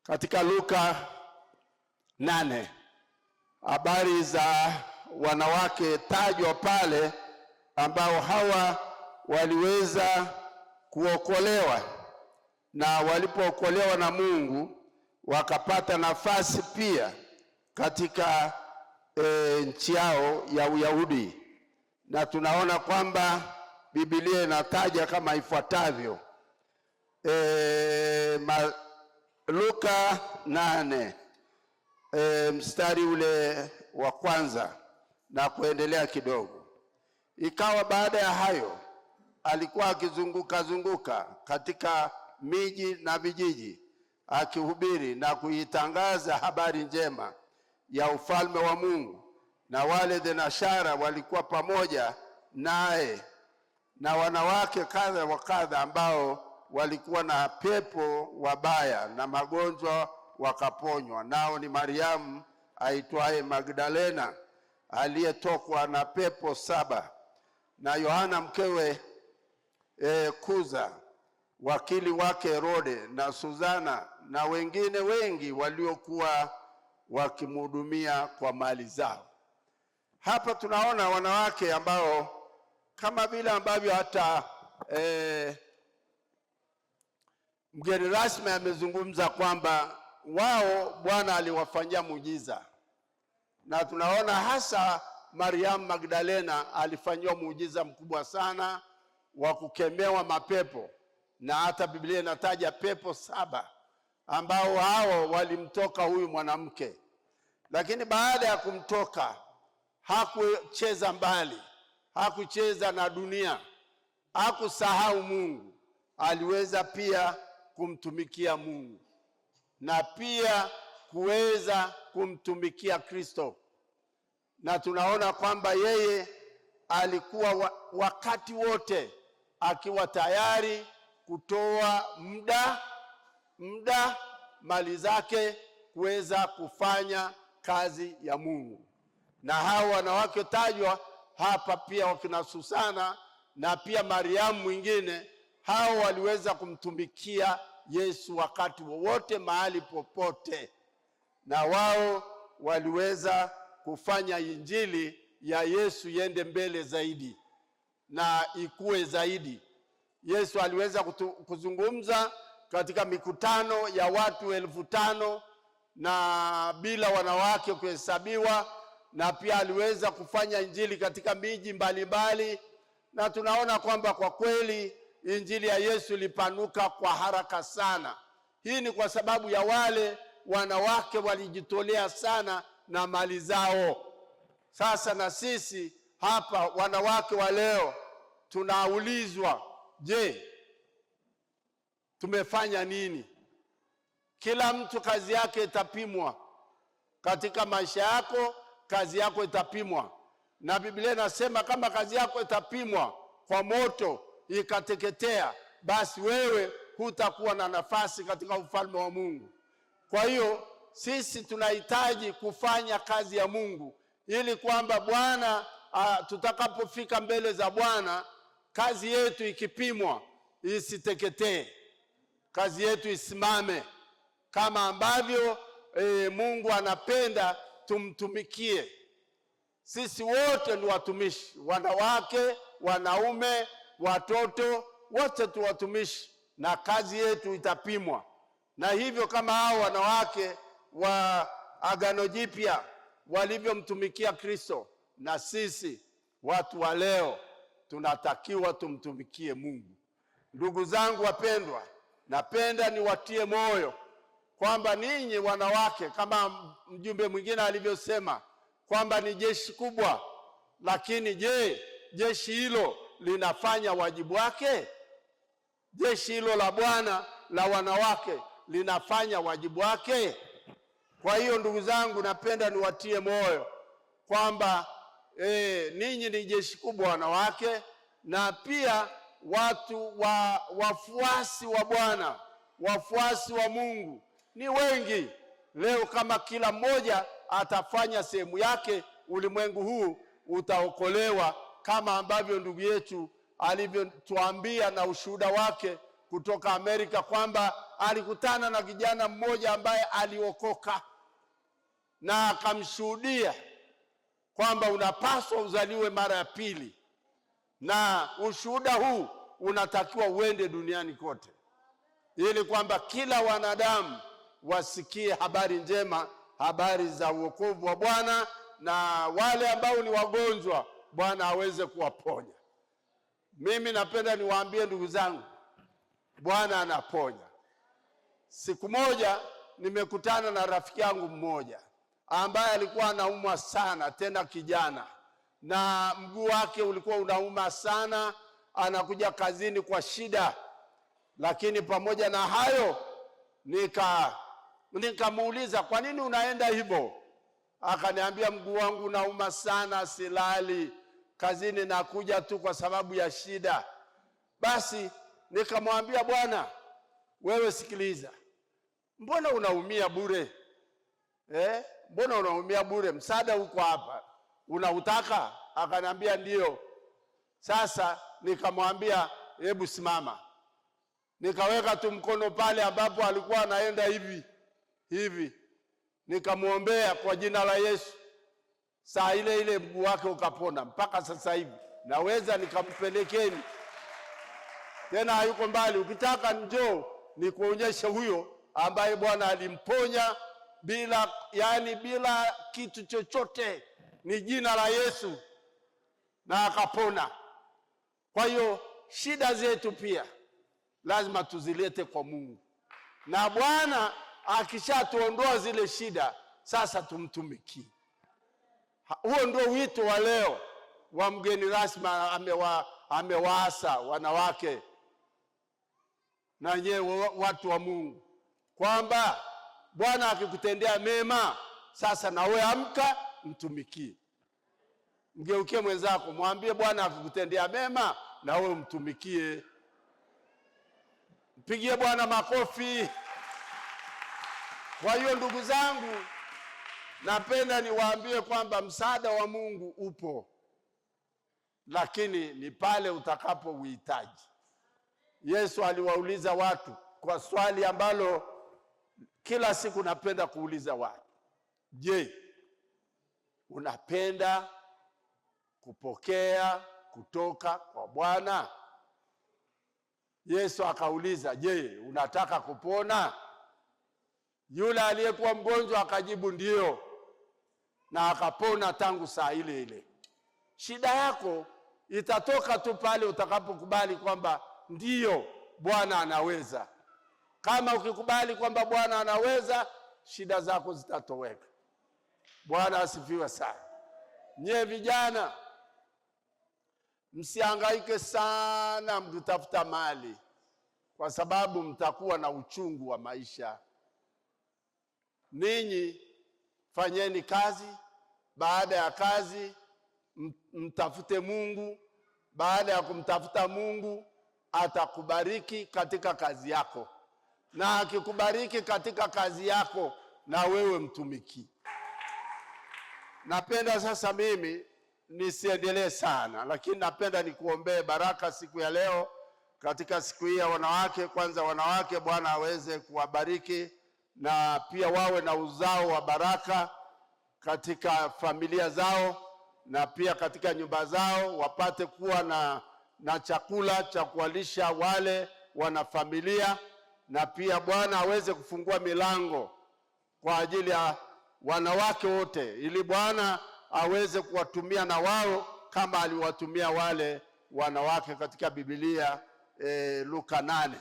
Katika Luka 8 habari za wanawake tajwa pale ambao hawa waliweza kuokolewa, na walipookolewa na Mungu wakapata nafasi pia katika nchi yao ya Uyahudi. Na tunaona kwamba Biblia inataja kama ifuatavyo. Luka 8 mstari ule wa kwanza na kuendelea kidogo. Ikawa baada ya hayo alikuwa akizunguka katika miji na vijiji akihubiri na kuitangaza habari njema ya ufalme wa Mungu, na wale thenashara walikuwa pamoja naye, na wanawake kadha wa kadha ambao walikuwa na pepo wabaya na magonjwa wakaponywa. Nao ni Mariamu aitwaye Magdalena aliyetokwa na pepo 7, na Yohana mkewe Kuza, wakili wake Herode, na Suzana, na wengine wengi waliokuwa wakimhudumia kwa mali zao. Hapa tunaona wanawake ambao kama vile ambavyo hata mgeni rasmi amezungumza kwamba wao Bwana aliwafanyia muujiza, na tunaona hasa Mariamu Magdalena alifanywa muujiza mkubwa sana wa kukemewa mapepo, na hata Biblia inataja pepo 7 ambao hao walimtoka huyu mwanamke. Lakini baada ya kumtoka hakucheza mbali, hakucheza na dunia, hakusahau Mungu. Aliweza pia kumtumikia Mungu na pia kuweza kumtumikia Kristo. Na tunaona kwamba yeye alikuwa wakati wote akiwa tayari kutoa muda mali zake kuweza kufanya kazi ya Mungu. Na hao wanawake tajwa hapa pia wakina Susana na pia Mariamu mwingine, hao waliweza kumtumikia Yesu wakati wowote, mahali popote, na wao waliweza kufanya injili ya Yesu iende mbele zaidi na ikue zaidi. Yesu aliweza kuzungumza katika mikutano ya watu 5,000 na bila wanawake kuhesabiwa, na pia aliweza kufanya injili katika miji mbalimbali, na tunaona kwamba kwa kweli injili ya Yesu ilipanuka kwa haraka sana. Hii ni kwa sababu ya wale wanawake walijitolea sana na mali zao. Sasa na sisi hapa wanawake wa leo tunaulizwa, je, tumefanya nini? Kila mtu kazi yake itapimwa. Katika maisha yako kazi yako itapimwa, na Biblia inasema kama kazi yako itapimwa kwa moto ikateketea, basi wewe hutakuwa na nafasi katika ufalme wa Mungu. Kwa hiyo sisi tunahitaji kufanya kazi ya Mungu ili kwamba Bwana tutakapofika mbele za Bwana, kazi yetu ikipimwa isiteketee, kazi yetu isimame kama ambavyo Mungu anapenda tumtumikie. Sisi wote ni watumishi, wanawake, wanaume, watoto, wote tu watumishi, na kazi yetu itapimwa. Na hivyo kama hao wanawake wa Agano Jipya walivyomtumikia Kristo, na sisi watu wa leo tunatakiwa tumtumikie Mungu. Ndugu zangu wapendwa, napenda niwatie moyo kwamba ninyi wanawake, kama mjumbe mwingine alivyosema kwamba ni jeshi kubwa, lakini je, jeshi hilo linafanya wajibu wake? Jeshi hilo la Bwana la wanawake linafanya wajibu wake? Kwa hiyo ndugu zangu, napenda niwatie moyo kwamba ninyi ni jeshi kubwa wanawake, na pia watu wafuasi wa Bwana, wafuasi wa Mungu ni wengi. Leo kama kila mmoja atafanya sehemu yake, ulimwengu huu utaokolewa, kama ambavyo ndugu yetu alivyotuambia na ushuhuda wake kutoka Amerika kwamba alikutana na kijana mmoja ambaye aliokoka na akamshuhudia kwamba unapaswa uzaliwe mara ya pili, na ushuhuda huu unatakiwa uende duniani kote, ili kwamba kila wanadamu wasikie habari njema, habari za wokovu wa Bwana, na wale ambao ni wagonjwa Bwana aweze kuwaponya. Mimi napenda niwaambie ndugu zangu, Bwana anaponya. Siku moja nimekutana na rafiki yangu mmoja ambaye alikuwa anaumwa sana, tena kijana, na mguu wake ulikuwa unauma sana, anakuja kazini kwa shida. Lakini pamoja na hayo nikamuuliza, kwa nini unaenda hivyo? Akaniambia, mguu wangu unauma sana, silali, kazini nakuja tu kwa sababu ya shida. Basi nikamwambia, bwana wewe sikiliza, mbona unaumia bure? Mbona unaumia bure? Msaada uko hapa, unautaka? Akaniambia ndio. Sasa nikamwambia, hebu simama. Nikaweka tu mkono pale ambapo alikuwa anaenda hivi, nikamwombea kwa jina la Yesu. Saa ile ile mguu wake ukapona. Mpaka sasa hivi naweza nikampelekeni, tena hayuko mbali. Ukitaka njoo nikuonyeshe huyo ambaye Bwana alimponya bila kitu chochote, ni jina la Yesu, na akapona. Kwa hiyo shida zetu pia lazima tuzilete kwa Mungu, na Bwana akishatuondoa zile shida, sasa tumtumikie. Huo ndio wito wa leo wa mgeni rasmi amewaasa wanawake na nyewe watu wa Mungu, kwamba Bwana akikutendea mema, sasa na wewe amka mtumikie. Mgeukie mwenzako, mwambie Bwana akikutendea mema, na wewe mtumikie. Mpigie Bwana makofi. Kwa hiyo ndugu zangu, napenda niwaambie kwamba msaada wa Mungu upo, lakini ni pale utakapouhitaji. Yesu aliwauliza watu kwa swali ambalo kila siku napenda kuuliza watu. Je, unapenda kupokea kutoka kwa Bwana? Yesu akauliza, je, unataka kupona? Yule aliyekuwa mgonjwa akajibu ndio, na akapona tangu saa ile ile. Shida yako itatoka tu pale utakapokubali kwamba ndio Bwana anaweza. Kama ukikubali kwamba Bwana anaweza, shida zako zitatoweka. Bwana asifiwe sana. Nye vijana, msihangaike sana mkitafuta mali, kwa sababu mtakuwa na uchungu wa maisha. Ninyi fanyeni kazi, baada ya kazi mtafute Mungu. Baada ya kumtafuta Mungu, atakubariki katika kazi yako, na akikubariki katika kazi yako, na wewe mtumiki. Napenda sasa mimi nisiendelee sana, lakini napenda nikuombee baraka siku ya leo, katika siku hii ya wanawake. Kwanza wanawake, Bwana aweze kuwabariki na pia wawe na uzao wa baraka katika familia zao, na pia katika nyumba zao wapate kuwa na chakula cha kuwalisha wale wanafamilia, na pia Bwana aweze kufungua milango kwa ajili ya wanawake wote, ili Bwana aweze kuwatumia na wao kama aliwatumia wale wanawake katika Biblia Luka 8.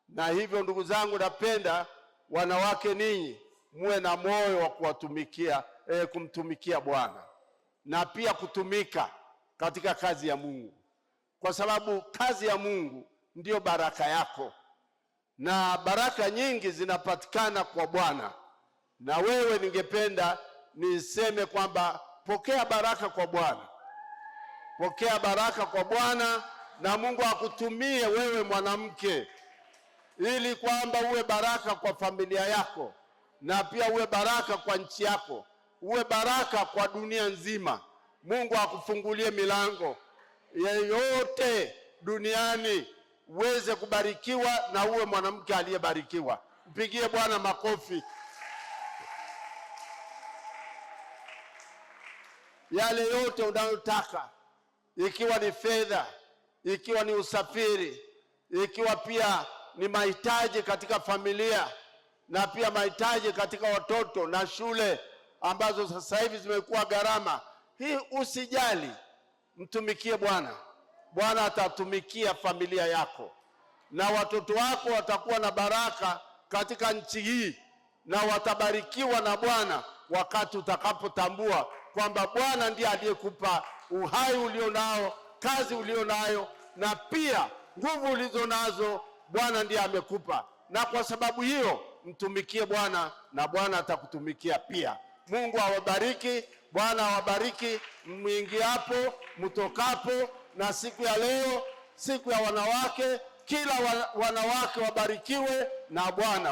Na hivyo ndugu zangu, napenda wanawake ninyi muwe na moyo wa kuwatumikia kumtumikia Bwana, na pia kutumika katika kazi ya Mungu, kwa sababu kazi ya Mungu ndiyo baraka yako, na baraka nyingi zinapatikana kwa Bwana. Na wewe, ningependa niseme kwamba pokea baraka kwa Bwana. Pokea baraka kwa Bwana, na Mungu akutumie wewe mwanamke, ili kwamba uwe baraka kwa familia yako, na pia uwe baraka kwa nchi yako, uwe baraka kwa dunia nzima. Mungu akufungulie milango yeyote duniani, uweze kubarikiwa na uwe mwanamke aliyebarikiwa. Mpigie Bwana makofi. Yale yote unayotaka, ikiwa ni fedha, ikiwa ni usafiri, ikiwa pia ni mahitaji katika familia, na pia mahitaji katika watoto na shule ambazo sasa hivi zimekuwa gharama, hii usijali, mtumikie Bwana. Bwana atatumikia familia yako, na watoto wako watakuwa na baraka katika nchi hii, na watabarikiwa na Bwana wakati utakapotambua kwamba Bwana ndiye aliyekupa uhai ulionao, kazi ulionayo, na pia nguvu ulizonazo Bwana ndiye amekupa. Na kwa sababu hiyo mtumikie Bwana na Bwana atakutumikia pia. Mungu awabariki. Bwana awabariki mwingiapo, mtokapo. Na siku ya leo, siku ya wanawake, kila wanawake wabarikiwe na Bwana.